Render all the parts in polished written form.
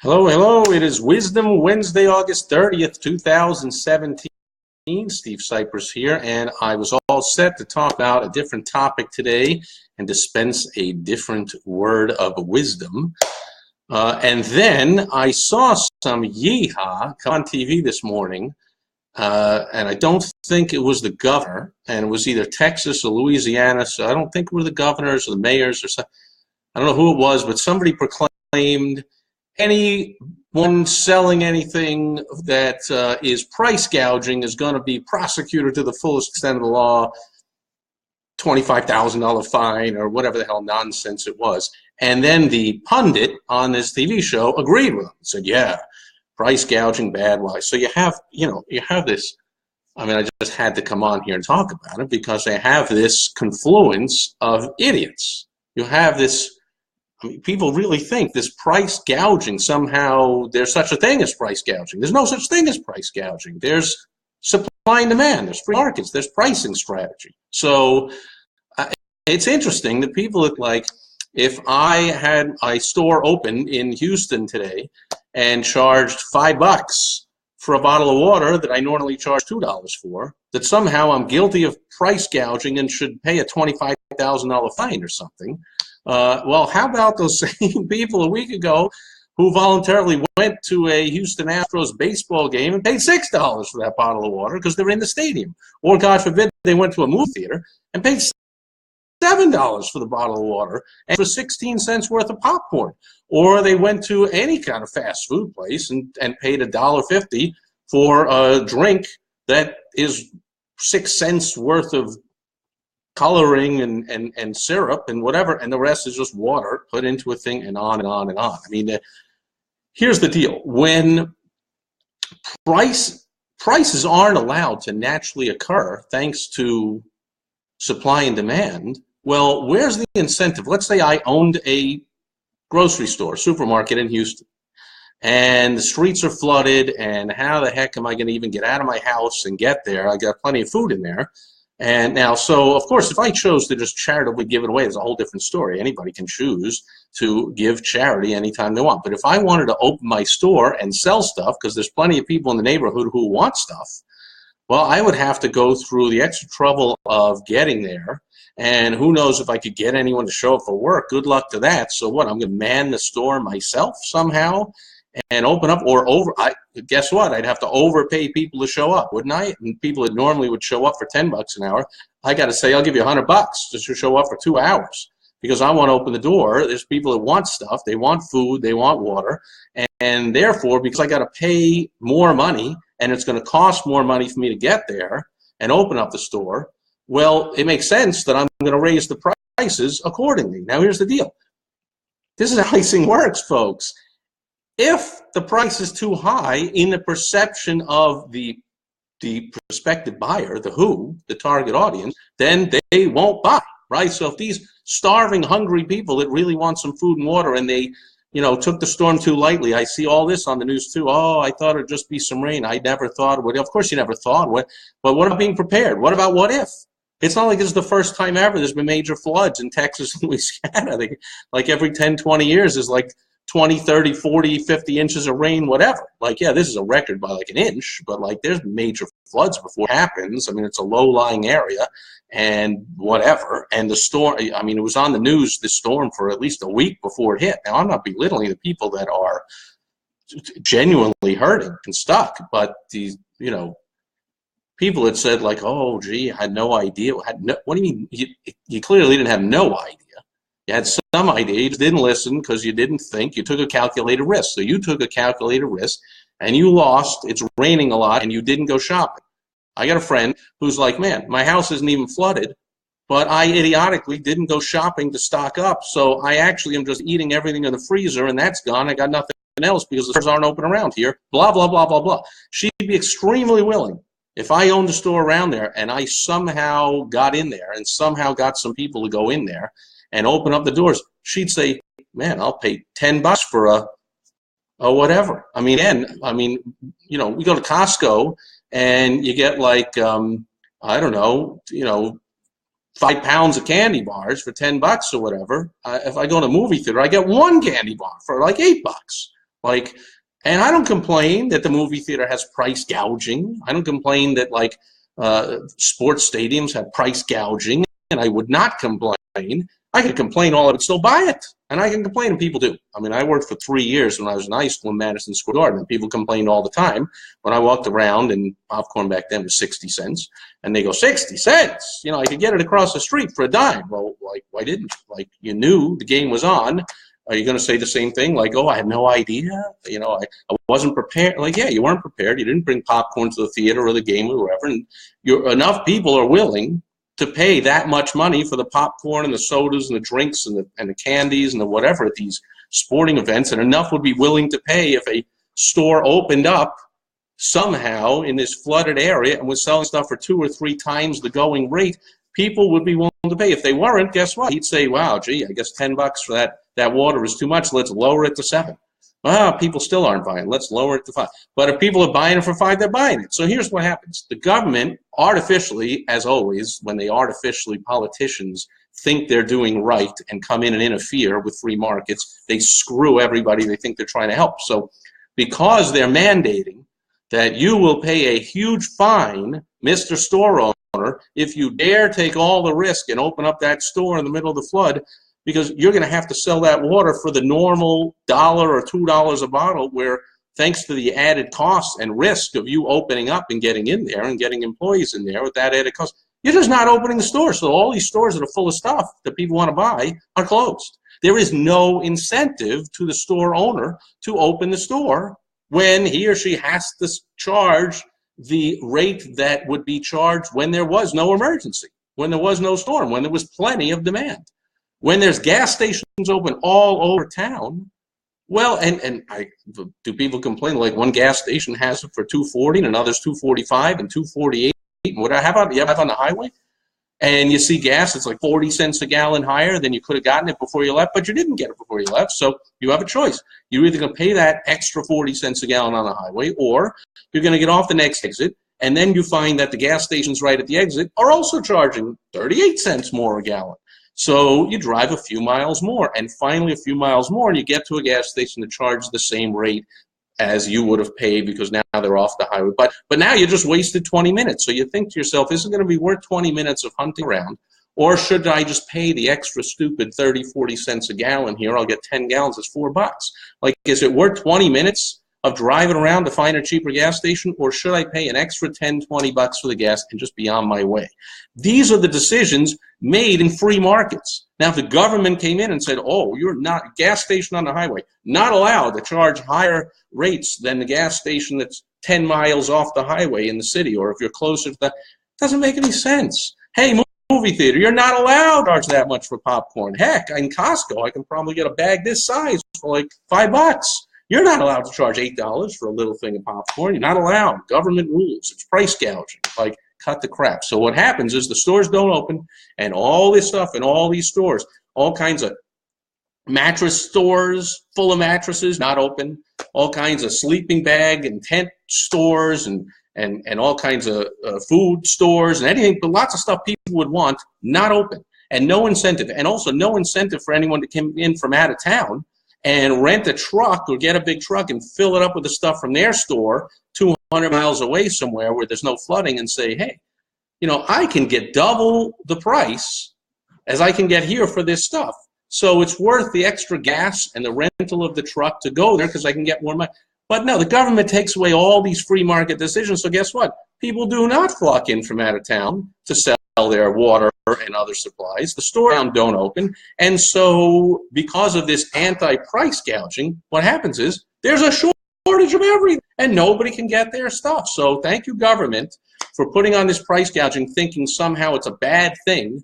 Hello, hello. It is Wisdom Wednesday, August 30th, 2017. Steve Sipress here, and I was all set to talk about a different topic today and dispense a different word of wisdom. And then I saw some yeehaw come on TV this morning, and I don't think it was the governor, and it was either Texas or Louisiana, so I don't think it were the governors or the mayors or something. I don't know who it was, but somebody proclaimed anyone selling anything that is price gouging is going to be prosecuted to the fullest extent of the law, $25,000 fine or whatever the hell nonsense it was. And then the pundit on this TV show agreed with him, said, yeah, price gouging, bad, why? So you have this, I mean, I just had to come on here and talk about it because they have this confluence of idiots. You have this, I mean, people really think this price gouging, somehow there's such a thing as price gouging. There's no such thing as price gouging. There's supply and demand. There's free markets. There's pricing strategy. So it's interesting that people look like, if I had a store open in Houston today and charged $5 for a bottle of water that I normally charge $2 for, that somehow I'm guilty of price gouging and should pay a $25,000 fine or something. Well, how about those same people a week ago who voluntarily went to a Houston Astros baseball game and paid $6 for that bottle of water because they're in the stadium? Or, God forbid, they went to a movie theater and paid $7 for the bottle of water and for 16 cents worth of popcorn. Or they went to any kind of fast food place and paid $1.50 for a drink that is 6 cents worth of coloring and syrup and whatever, and the rest is just water put into a thing, and on and on and on. I mean, here's the deal. When prices aren't allowed to naturally occur thanks to supply and demand, well, where's the incentive? Let's say I owned a grocery store, supermarket in Houston, and the streets are flooded, and how the heck am I going to even get out of my house and get there? I got plenty of food in there. And now, so of course, if I chose to just charitably give it away, it's a whole different story. Anybody can choose to give charity anytime they want. But if I wanted to open my store and sell stuff, because there's plenty of people in the neighborhood who want stuff, well, I would have to go through the extra trouble of getting there. And who knows if I could get anyone to show up for work. Good luck to that. So what, I'm going to man the store myself somehow and open up, or guess what? I'd have to overpay people to show up, wouldn't I? And people that normally would show up for $10 an hour, I got to say, I'll give you $100 just to show up for 2 hours because I want to open the door. There's people that want stuff, they want food, they want water, and therefore, because I got to pay more money and it's going to cost more money for me to get there and open up the store, well, it makes sense that I'm going to raise the prices accordingly. Now, here's the deal. This is how this thing works, folks. If the price is too high in the perception of the prospective buyer, the target audience, then they won't buy, right? So if these starving, hungry people that really want some food and water and they, took the storm too lightly, I see all this on the news too. Oh, I thought it'd just be some rain. I never thought it would. Of course you never thought it. But what about being prepared? What about what if? It's not like this is the first time ever there's been major floods in Texas and Louisiana. Like every 10, 20 years is like 20, 30, 40, 50 inches of rain, whatever. Like, yeah, this is a record by like an inch, but like there's major floods before it happens. I mean, it's a low-lying area and whatever. And the storm, I mean, it was on the news, the storm, for at least a week before it hit. Now, I'm not belittling the people that are genuinely hurting and stuck, but these, people that said like, oh, gee, I had no idea. What do you mean? You clearly didn't have no idea. You had some idea, you just didn't listen because you didn't think. You took a calculated risk. So you took a calculated risk and you lost. It's raining a lot and you didn't go shopping. I got a friend who's like, man, my house isn't even flooded, but I idiotically didn't go shopping to stock up. So I actually am just eating everything in the freezer and that's gone. I got nothing else because the stores aren't open around here. Blah, blah, blah, blah, blah. She'd be extremely willing. If I owned a store around there and I somehow got in there and somehow got some people to go in there and open up the doors, she'd say, man, I'll pay $10 for a whatever. I mean, we go to Costco and you get like, I don't know, 5 pounds of candy bars for $10 or whatever. If I go to a movie theater, I get one candy bar for like $8. Like, and I don't complain that the movie theater has price gouging. I don't complain that like sports stadiums have price gouging, and I would not complain. I could complain all I would still buy it. And I can complain, and people do. I mean, I worked for 3 years when I was in high school in Madison Square Garden, and people complained all the time when I walked around, and popcorn back then was 60 cents. And they go, 60 cents? You know, I could get it across the street for a dime. Well, like, why didn't you? Like, you knew the game was on. Are you going to say the same thing? Like, oh, I had no idea. You know, I wasn't prepared. Like, yeah, you weren't prepared. You didn't bring popcorn to the theater or the game or wherever. And enough people are willing to pay that much money for the popcorn and the sodas and the drinks and the candies and the whatever at these sporting events. And enough would be willing to pay if a store opened up somehow in this flooded area and was selling stuff for 2 or 3 times the going rate. People would be willing to pay. If they weren't, guess what? He'd say, wow, gee, I guess $10 for that water is too much. Let's lower it to $7. Well, people still aren't buying it. Let's lower it to $5. But if people are buying it for $5, they're buying it. So here's what happens. The government artificially, as always, when politicians think they're doing right and come in and interfere with free markets, they screw everybody they think they're trying to help. So because they're mandating that you will pay a huge fine, Mr. Store Owner, if you dare take all the risk and open up that store in the middle of the flood, because you're going to have to sell that water for the normal $1 or $2 a bottle, where thanks to the added cost and risk of you opening up and getting in there and getting employees in there with that added cost, you're just not opening the store. So all these stores that are full of stuff that people want to buy are closed. There is no incentive to the store owner to open the store when he or she has to charge the rate that would be charged when there was no emergency, when there was no storm, when there was plenty of demand. When there's gas stations open all over town, well, and do people complain? Like, one gas station has it for $2.40 and another's $2.45 and $2.48. How about you have on the highway? And you see gas, it's like 40 cents a gallon higher than you could have gotten it before you left, but you didn't get it before you left, so you have a choice. You're either going to pay that extra 40 cents a gallon on the highway, or you're going to get off the next exit, and then you find that the gas stations right at the exit are also charging 38 cents more a gallon. So you drive a few miles more, and finally a few miles more, and you get to a gas station that charges the same rate as you would have paid, because now they're off the highway. But now you just wasted 20 minutes. So you think to yourself, is it going to be worth 20 minutes of hunting around, or should I just pay the extra stupid 30, 40 cents a gallon here? I'll get 10 gallons, it's $4. Like, is it worth 20 minutes of driving around to find a cheaper gas station, or should I pay an extra 10, 20 bucks for the gas and just be on my way? These are the decisions made in free markets. Now, if the government came in and said, oh, you're not, gas station on the highway, not allowed to charge higher rates than the gas station that's 10 miles off the highway in the city, or if you're closer to that, doesn't make any sense. Hey, movie theater, you're not allowed to charge that much for popcorn. Heck, in Costco, I can probably get a bag this size for like $5. You're not allowed to charge $8 for a little thing of popcorn. You're not allowed. Government rules. It's price gouging. Like, cut the crap. So what happens is the stores don't open, and all this stuff in all these stores, all kinds of mattress stores full of mattresses not open, all kinds of sleeping bag and tent stores, and all kinds of food stores and anything, but lots of stuff people would want not open, and no incentive. And also no incentive for anyone to come in from out of town and rent a truck or get a big truck and fill it up with the stuff from their store 200 miles away somewhere where there's no flooding, and say, hey, you know, I can get double the price as I can get here for this stuff. So it's worth the extra gas and the rental of the truck to go there because I can get more money. But no, the government takes away all these free market decisions. So guess what? People do not flock in from out of town to sell their water and other supplies. The stores don't open. And so because of this anti-price gouging, what happens is there's a shortage of everything, and nobody can get their stuff. So thank you, government, for putting on this price gouging, thinking somehow it's a bad thing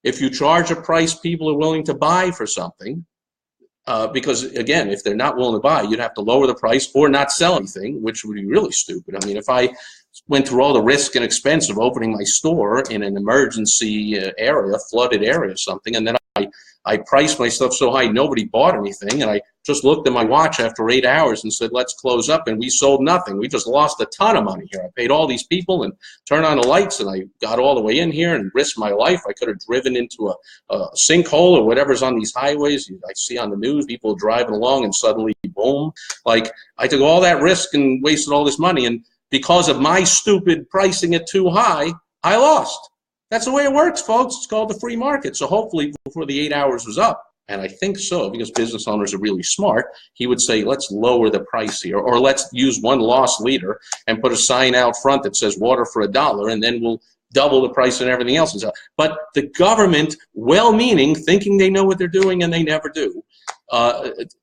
if you charge a price people are willing to buy for something. Because, again, if they're not willing to buy, you'd have to lower the price or not sell anything, which would be really stupid. I mean, if I went through all the risk and expense of opening my store in an emergency area, flooded area or something, and then I priced my stuff so high nobody bought anything, and I just looked at my watch after 8 hours and said, let's close up, and we sold nothing. We just lost a ton of money here. I paid all these people and turned on the lights, and I got all the way in here and risked my life. I could have driven into a sinkhole or whatever's on these highways. I see on the news people driving along and suddenly boom. Like, I took all that risk and wasted all this money, and because of my stupid pricing it too high, I lost. That's the way it works, folks. It's called the free market. So hopefully before the 8 hours was up, and I think so, because business owners are really smart, he would say, let's lower the price here, or let's use one loss leader and put a sign out front that says water for $1, and then we'll double the price and everything else. But the government, well-meaning, thinking they know what they're doing, and they never do,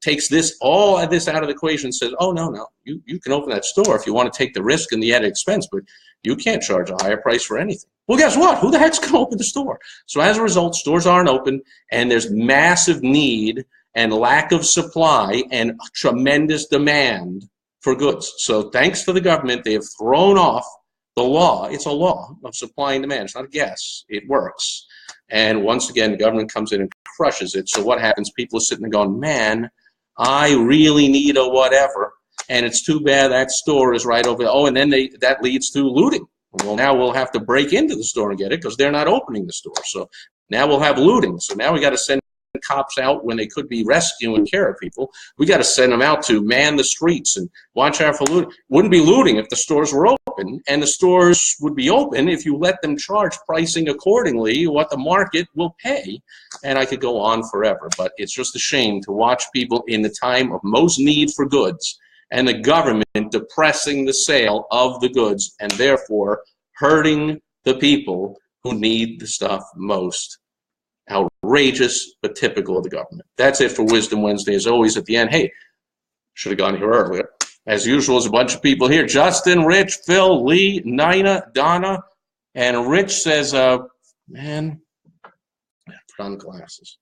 takes all of this out of the equation and says, oh, no, you can open that store if you want to take the risk and the added expense, but you can't charge a higher price for anything. Well, guess what? Who the heck's going to open the store? So as a result, stores aren't open, and there's massive need and lack of supply and tremendous demand for goods. So thanks to the government, they have thrown off the law. It's a law of supply and demand. It's not a guess. It works. And once again, the government comes in and crushes it. So what happens? People are sitting there going, man, I really need a whatever, and it's too bad that store is right over there. Oh, and then that leads to looting. Well, now we'll have to break into the store and get it because they're not opening the store. So now we'll have looting. So now we got to send cops out when they could be rescuing care of people. We got to send them out to man the streets and watch out for looting. Wouldn't be looting if the stores were open, and the stores would be open if you let them charge pricing accordingly what the market will pay. And I could go on forever, but it's just a shame to watch people in the time of most need for goods and the government depressing the sale of the goods and therefore hurting the people who need the stuff most. Outrageous, but typical of the government. That's it for Wisdom Wednesday. As always, at the end, hey, should have gone here earlier. As usual, there's a bunch of people here. Justin, Rich, Phil, Lee, Nina, Donna, and Rich says, man, put on the glasses.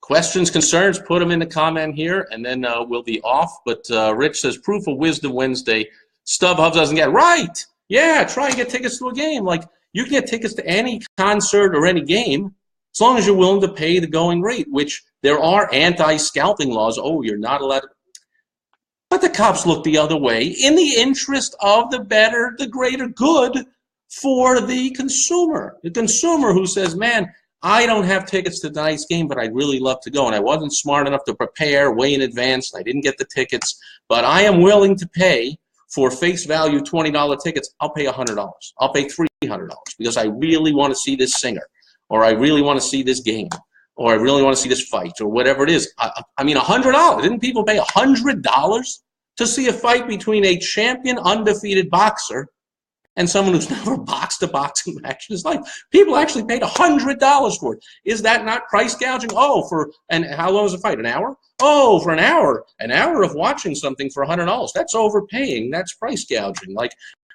Questions, concerns, put them in the comment here, and then we'll be off. But Rich says, proof of Wisdom Wednesday. StubHub doesn't get right. Yeah, try and get tickets to a game. Like, you can get tickets to any concert or any game as long as you're willing to pay the going rate, which there are anti-scalping laws. Oh, you're not allowed to. But the cops look the other way in the interest of the better, the greater good for the consumer. The consumer who says, man, I don't have tickets to tonight's game, but I'd really love to go. And I wasn't smart enough to prepare way in advance. And I didn't get the tickets, but I am willing to pay for face value $20 tickets. I'll pay $100. I'll pay $300 because I really want to see this singer, or I really want to see this game, or I really want to see this fight, or whatever it is. I mean, $100. Didn't people pay $100 to see a fight between a champion, undefeated boxer and someone who's never boxed a boxing match in his life? People actually paid $100 for it. Is that not price gouging? Oh, and how long is a fight? An hour? Oh, for an hour of watching something for $100. That's overpaying. That's price gouging. Like,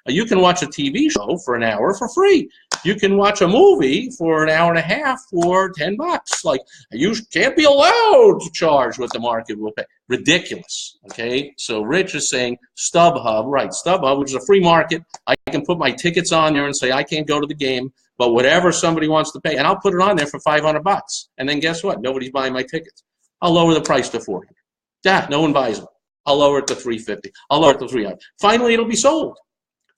you can watch a TV show for an hour for free. You can watch a movie for an hour and a half for $10. Like, you can't be allowed to charge what the market will pay. Ridiculous, okay? So Rich is saying StubHub, right, StubHub, which is a free market. I can put my tickets on there and say I can't go to the game, but whatever somebody wants to pay, and I'll put it on there for $500. And then guess what? Nobody's buying my tickets. I'll lower the price to $400. Yeah, no one buys them. I'll lower it to $350. I'll lower it to $300. Finally, it'll be sold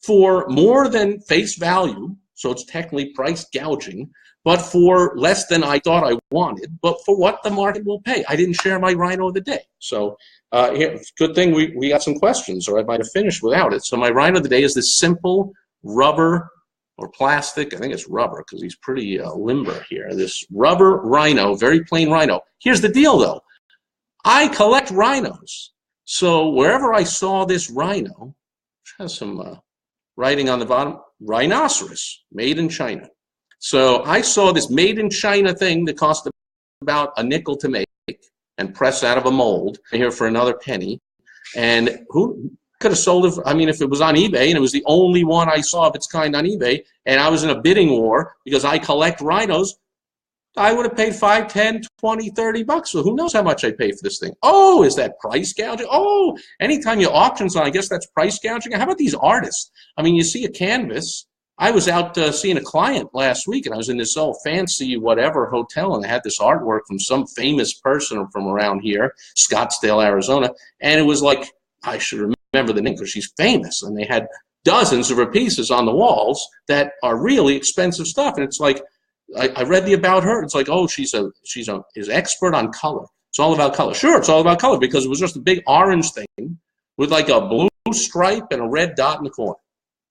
for more than face value, so it's technically price gouging, but for less than I thought I wanted, but for what the market will pay. I didn't share my Rhino of the day. So good thing we got some questions, or I might have finished without it. So my Rhino of the day is this simple rubber or plastic. I think it's rubber because he's pretty limber here. This rubber Rhino, very plain Rhino. Here's the deal, though. I collect rhinos. So wherever I saw this Rhino, which has some writing on the bottom, rhinoceros, made in China. So I saw this made in China thing that cost about a nickel to make and press out of a mold here for another penny. And who could have sold it? I mean, if it was on eBay and it was the only one I saw of its kind on eBay, and I was in a bidding war because I collect rhinos, I would have paid $5, $10, $20, $30. So who knows how much I pay for this thing? Oh, is that price gouging? Oh, anytime you auction on, I guess that's price gouging. How about these artists? I mean, you see a canvas. I was out seeing a client last week, and I was in this old fancy whatever hotel, and I had this artwork from some famous person from around here, Scottsdale, Arizona, and it was like, I should remember the name because she's famous, and they had dozens of her pieces on the walls that are really expensive stuff, and it's like, I read the about her. It's like, oh, she's expert on color. It's all about color. Sure, it's all about color because it was just a big orange thing with like a blue stripe and a red dot in the corner.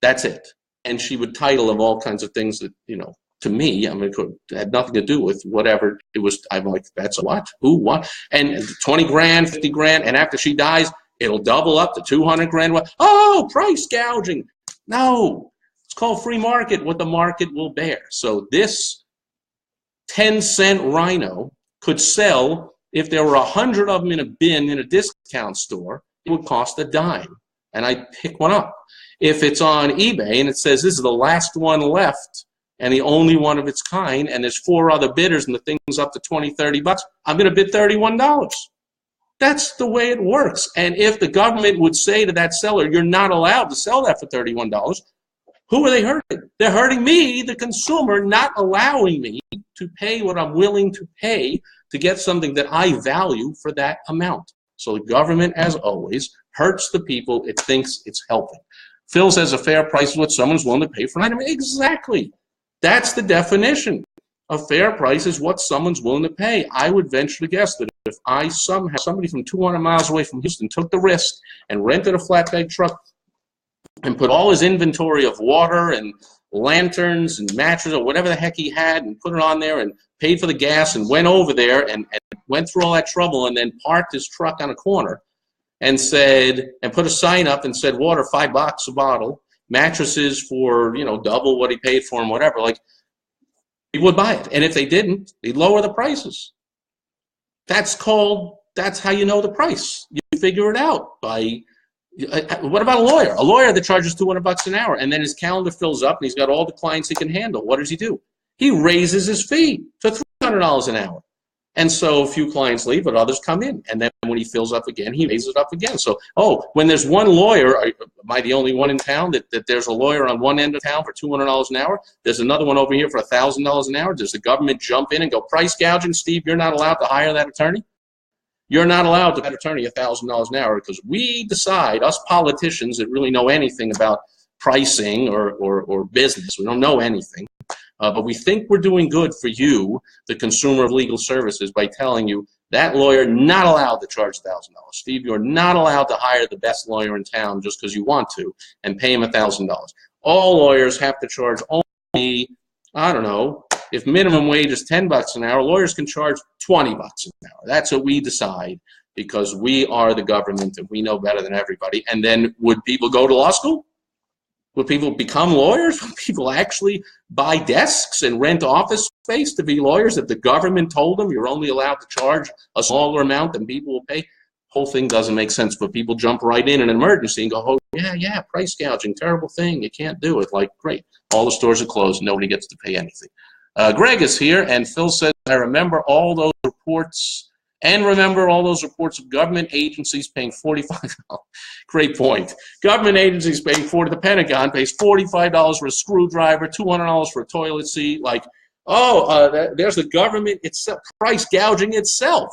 That's it. And she would title of all kinds of things that, you know, to me, I mean, it had nothing to do with whatever it was. I'm like, that's a what? Who, what? And 20 grand, 50 grand. And after she dies, it'll double up to 200 grand. What? Oh, price gouging. No, it's called free market, what the market will bear. So this 10-cent rhino could sell, if there were 100 of them in a bin in a discount store, it would cost a dime. And I pick one up. If it's on eBay and it says this is the last one left and the only one of its kind, and there's 4 other bidders and the thing's up to 20, 30 bucks, I'm going to bid $31. That's the way it works. And if the government would say to that seller, you're not allowed to sell that for $31, who are they hurting? They're hurting me, the consumer, not allowing me to pay what I'm willing to pay to get something that I value for that amount. So the government, as always, hurts the people it thinks it's helping. Phil says a fair price is what someone's willing to pay for an item. Exactly. That's the definition. A fair price is what someone's willing to pay. I would venture to guess that if I somehow, somebody from 200 miles away from Houston took the risk and rented a flatbed truck and put all his inventory of water and lanterns and mattresses or whatever the heck he had and put it on there and paid for the gas and went over there and went through all that trouble and then parked his truck on a corner and said, and put a sign up and said, water $5 a bottle, mattresses for, you know, double what he paid for them, whatever, like, he would buy it. And if they didn't, they'd lower the prices. That's how you know the price. You figure it out by, what about a lawyer? A lawyer that charges $200 an hour and then his calendar fills up and he's got all the clients he can handle. What does he do? He raises his fee to $300 an hour. And so a few clients leave, but others come in. And then when he fills up again, he raises it up again. So, when there's one lawyer, am I the only one in town that there's a lawyer on one end of town for $200 an hour? There's another one over here for $1,000 an hour. Does the government jump in and go, price gouging, Steve, you're not allowed to hire that attorney? You're not allowed to pay that attorney $1,000 an hour because we decide, us politicians that really know anything about pricing or business, we don't know anything. But we think we're doing good for you, the consumer of legal services, by telling you that lawyer not allowed to charge $1,000. Steve, you're not allowed to hire the best lawyer in town just because you want to and pay him $1,000. All lawyers have to charge only, I don't know, if minimum wage is $10 an hour, lawyers can charge $20 an hour. That's what we decide because we are the government and we know better than everybody. And then would people go to law school? Would people become lawyers? Would people actually buy desks and rent office space to be lawyers if the government told them you're only allowed to charge a smaller amount than people will pay? Whole thing doesn't make sense, but people jump right in an emergency and go, oh, yeah, price gouging, terrible thing. You can't do it. Like, great. All the stores are closed. Nobody gets to pay anything. Greg is here, and Phil says, I remember all those reports of government agencies paying $45. Great point. Government agencies paying the Pentagon pays $45 for a screwdriver, $200 for a toilet seat. Like, there's the government itself, price gouging itself.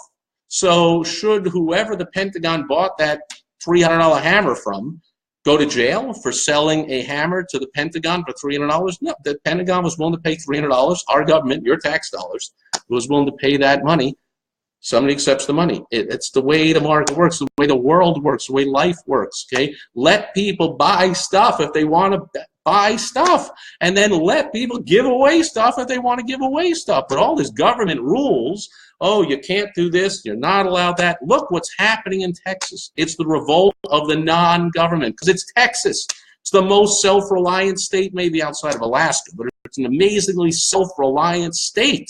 So should whoever the Pentagon bought that $300 hammer from go to jail for selling a hammer to the Pentagon for $300? No, the Pentagon was willing to pay $300. Our government, your tax dollars, was willing to pay that money. Somebody accepts the money. It's the way the market works, the way the world works, the way life works, okay? Let people buy stuff if they want to buy stuff, and then let people give away stuff if they want to give away stuff. But all these government rules, you can't do this, you're not allowed that. Look what's happening in Texas. It's the revolt of the non-government, because it's Texas. It's the most self-reliant state, maybe outside of Alaska, but it's an amazingly self-reliant state.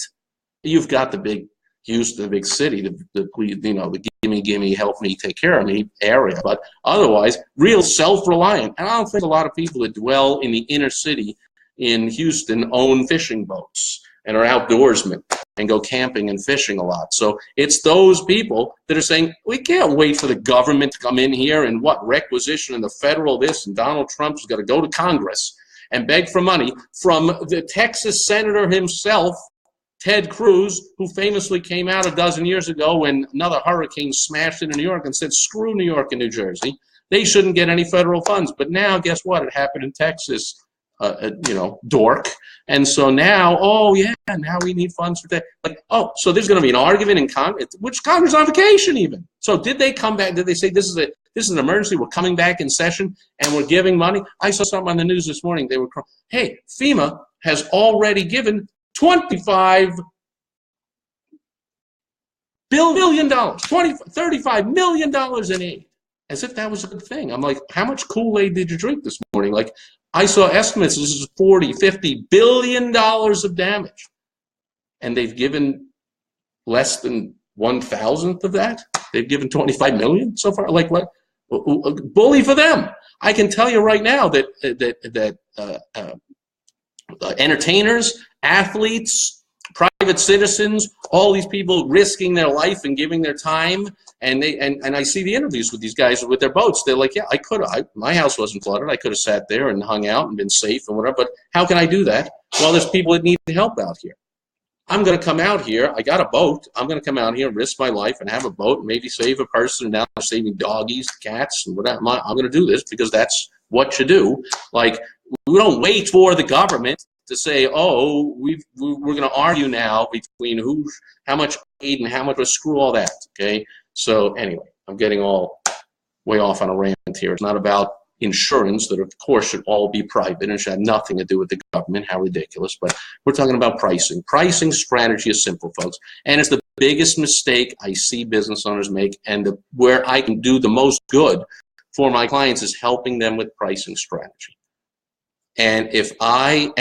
You've got the big Houston, the big city, the gimme, help me, take care of me area, but otherwise, real self-reliant. And I don't think a lot of people that dwell in the inner city in Houston own fishing boats and are outdoorsmen and go camping and fishing a lot. So it's those people that are saying, we can't wait for the government to come in here and requisition and the federal this, and Donald Trump's got to go to Congress and beg for money from the Texas senator himself, Ted Cruz, who famously came out a dozen years ago when another hurricane smashed into New York and said, screw New York and New Jersey. They shouldn't get any federal funds. But now, guess what? It happened in Texas. dork. And so now, oh yeah, now we need funds for that. Like, oh, so there's going to be an argument in Congress, which Congress on vacation even. So did they come back? Did they say this is an emergency? We're coming back in session and we're giving money. I saw something on the news this morning. They were, hey, FEMA has already given $25 billion, $35 million in aid, as if that was a good thing. I'm like, how much Kool-Aid did you drink this morning? Like, I saw estimates, this is 40, 50 billion dollars of damage. And they've given less than 1,000th of that. They've given 25 million so far. Like, what? Bully for them. I can tell you right now that entertainers, athletes, private citizens, all these people risking their life and giving their time, and I see the interviews with these guys with their boats. They're like, yeah, I could have. My house wasn't flooded. I could have sat there and hung out and been safe and whatever. But how can I do that? Well, there's people that need help out here. I'm going to come out here. I got a boat. I'm going to come out here and risk my life and have a boat and maybe save a person. Now I'm saving doggies, cats, and whatever. I'm going to do this because that's what you do. Like, we don't wait for the government to say, oh, we're going to argue now between how much aid and how much, screw all that, okay? So anyway, I'm getting all way off on a rant here. It's not about insurance that, of course, should all be private and should have nothing to do with the government. How ridiculous. But we're talking about pricing. Pricing strategy is simple, folks. And it's the biggest mistake I see business owners make, and where I can do the most good for my clients is helping them with pricing strategy. And if I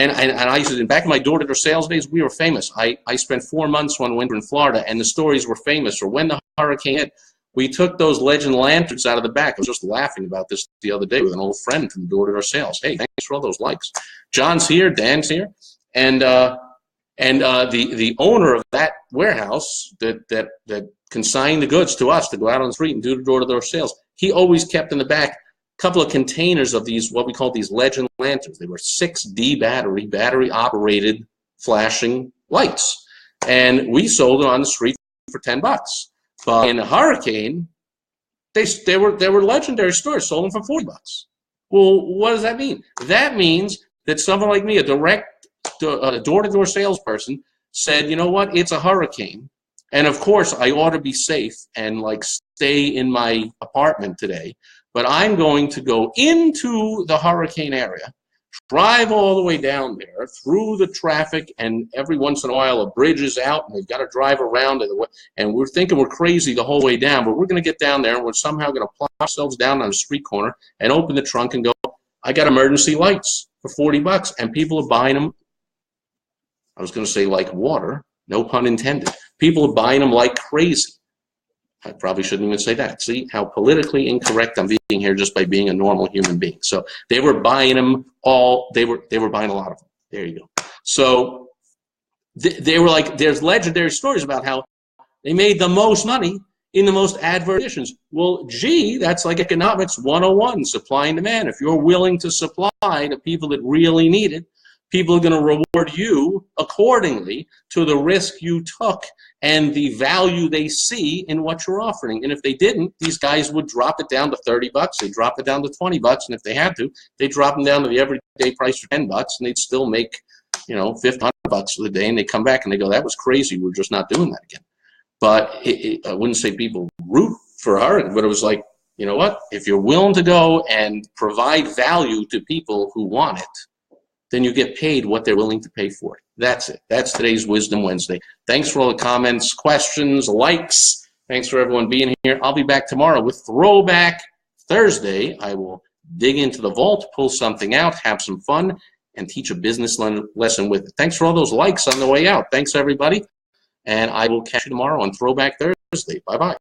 used to, back in my door-to-door sales days, we were famous. I spent 4 months one winter in Florida, and the stories were famous. Or when the hurricane hit, we took those legend lanterns out of the back. I was just laughing about this the other day with an old friend from door-to-door sales. Hey, thanks for all those likes. John's here, Dan's here, and the owner of that warehouse that consigned the goods to us to go out on the street and do the door-to-door sales, he always kept in the back couple of containers of these, what we call these legend lanterns. They were 6D battery operated flashing lights, and we sold them on the street for $10. But in a hurricane, they were legendary stores, sold them for $40. Well, what does that mean? That means that someone like me, a direct door-to-door salesperson, said, you know what, it's a hurricane, and of course I ought to be safe and like stay in my apartment today. But I'm going to go into the hurricane area, drive all the way down there through the traffic, and every once in a while a bridge is out and they've got to drive around it. And we're thinking we're crazy the whole way down, but we're going to get down there and we're somehow going to plop ourselves down on a street corner and open the trunk and go, I got emergency lights for $40. And people are buying them, I was going to say like water, no pun intended. People are buying them like crazy. I probably shouldn't even say that. See how politically incorrect I'm being here just by being a normal human being. So they were buying them all. They were buying a lot of them. There you go. So they were like, there's legendary stories about how they made the most money in the most adverse conditions. Well, gee, that's like economics 101, supply and demand. If you're willing to supply to people that really need it, people are going to reward you accordingly to the risk you took and the value they see in what you're offering. And if they didn't, these guys would drop it down to $30. They'd drop it down to $20, and if they had to, they'd drop them down to the everyday price for $10, and they'd still make, $1,500 for the day. And they come back and they go, "That was crazy. We're just not doing that again." But I wouldn't say people root for her, but it was like, you know what? If you're willing to go and provide value to people who want it, then you get paid what they're willing to pay for it. That's it. That's today's Wisdom Wednesday. Thanks for all the comments, questions, likes. Thanks for everyone being here. I'll be back tomorrow with Throwback Thursday. I will dig into the vault, pull something out, have some fun, and teach a business lesson with it. Thanks for all those likes on the way out. Thanks, everybody. And I will catch you tomorrow on Throwback Thursday. Bye-bye.